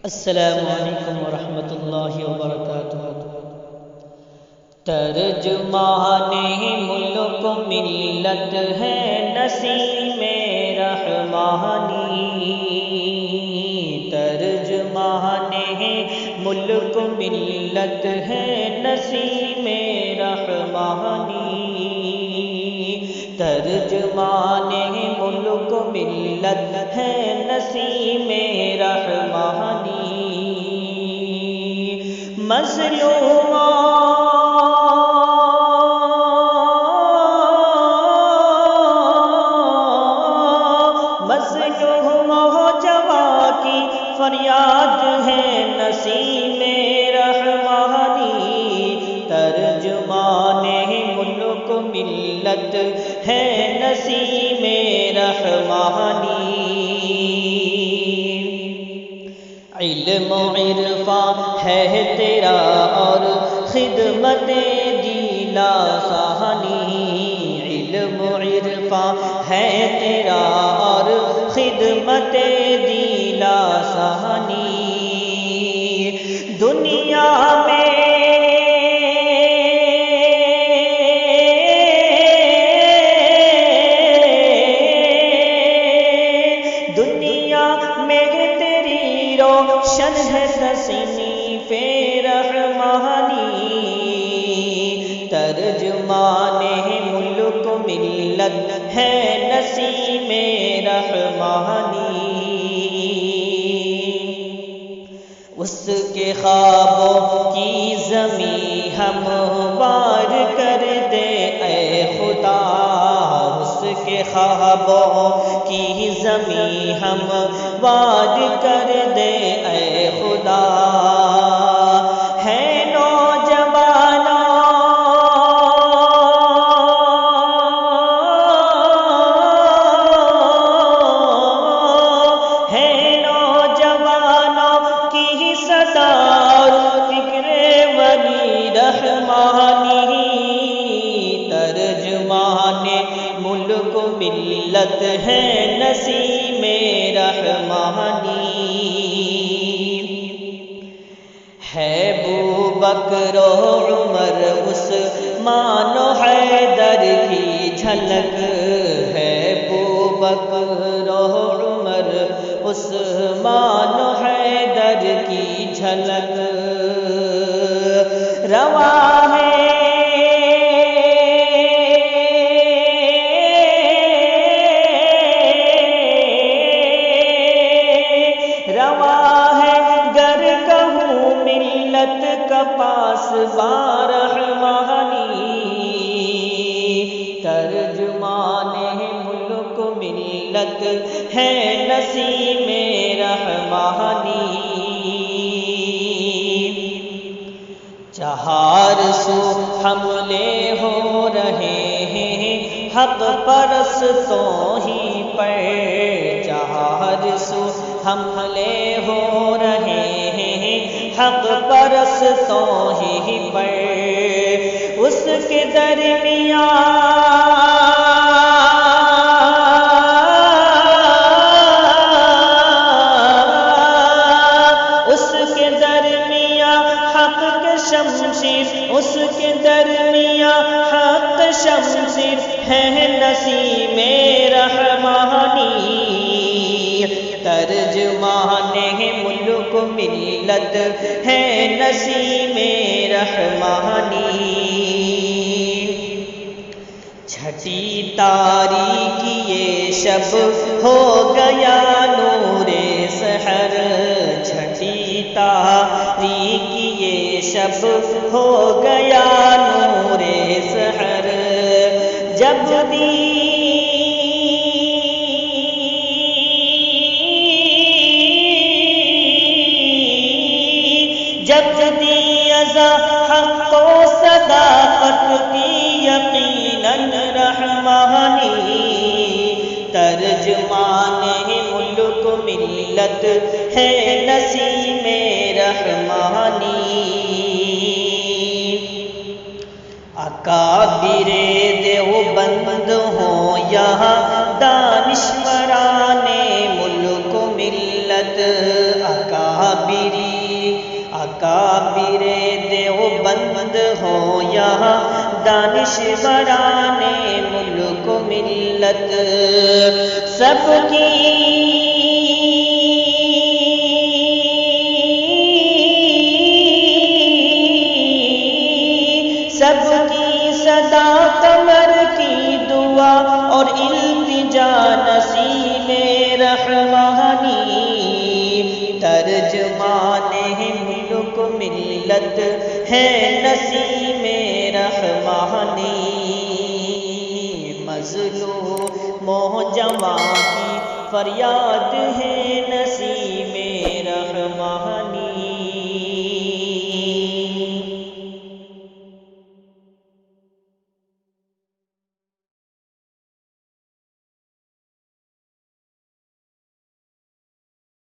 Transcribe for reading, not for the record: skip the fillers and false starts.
السلام علیکم ورحمۃ اللہ وبرکاتہ۔ ترجمان ملک ملت ہے نسیم رحمانی، ترجمان ملک ملت ہے نسیم رحمانی، ترجمان ملک ملت ہے نسیم رحمانی، مظلوم جواں کی فریاد ہے نسیم رحمانی، ترجمان ملک ملت ہے نسیم رحمانی، علم و عرفان ہے تیرا اور خدمت دیلا ثانی، علم و عرفان ہے تیرا اور خدمت دیلا ثانی، دنیا میں روشن ہے تصنیف رحمانی، ترجمان ملک ملت ہے نسیم رحمانی، اس کے خوابوں کی زمین ہموار کر دے اے خدا، اس کے خوابوں کی زمین ہموار کر دے اے خدا، ہے نوجوانوں کی صدا فکر ولی رحمانی، ترجمان ملک ملت ہے نسیم رحمانی، ہے بوبکر و عمر عثمان و حیدر کی جھلک، ہے بوبکر و عمر عثمان و حیدر کی جھلک، رواں ہے کا پاس رحمانی، ترجمان ملک ملت ہے نسیم رحمانی، چہار سو حملے ہو رہے ہیں حق پرستوں ہی پر، چہار سو حملے ہو رہے ہیں حق پرستوں ہی پر، اس کے درمیان حق کے شمشیر، اس کے درمیان حق شمشیر ہے نسیم رحمانی، ترجمان ملک ملت ہے نسیم رحمانی، چھٹی تاریکی یہ شب ہو گیا نور سحر، چھٹی تاریکی یہ شب ہو گیا نور سحر، جب دی ازا حق و صداقت کی یقیناً رحمانی، ترجمان ملک ملت ہے نسیم رحمانی، اکابر دیوبند ہوں یہاں دانشوران ملک ملت، اکابر اکابر دیوبند ہوں یا دانشوران ملک و ملت، سب کی صدا قمر کی دعا اور التجا نسیم رحمانی، ترجمان ملک ملت ہے نسیم رحمانی، مظلوم و جواں کی فریاد ہے